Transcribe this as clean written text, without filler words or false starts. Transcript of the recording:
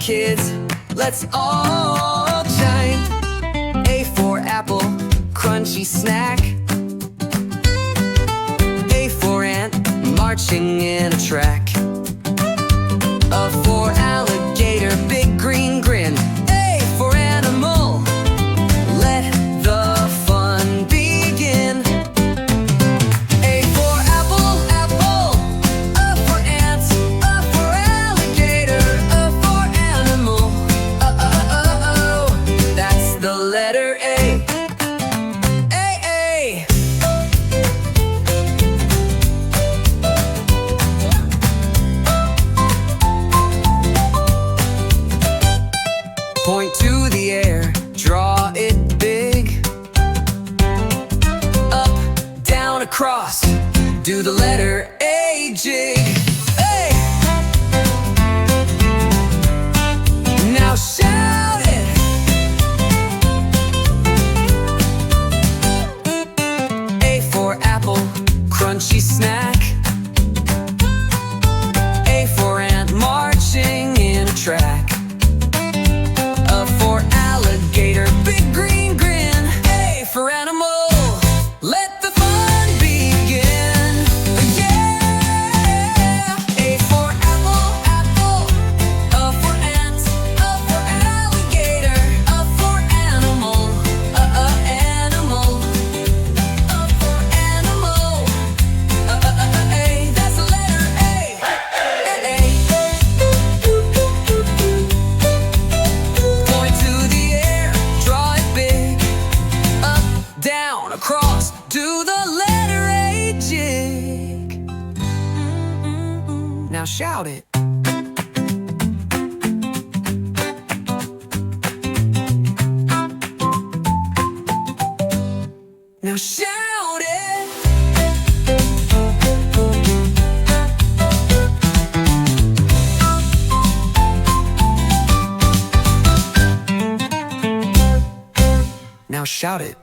kids, let's all chime. A for apple, crunchy snack. A for ant, marching in a track. A for alligator, big green grin. A for animal, let the fun begin. A for apple, apple. A for ant, A for alligator, A for animal. That's the letter A. A. Point to the air, draw it big. Up, down, across, do the letter A jig. Hey! Now shout it! A for apple, crunchy snack. A for ant, marching in a track. A for alligator, big green grin. A for animal, let the fun begin. Yeah! A for apple, apple. A for ant, A for alligator, A for animal, animal. A for animal, A. That's the letter A. Point to the air, draw it big. Up, down, across, do the letter A jig. Now shout it. Now shout it. Now shout it.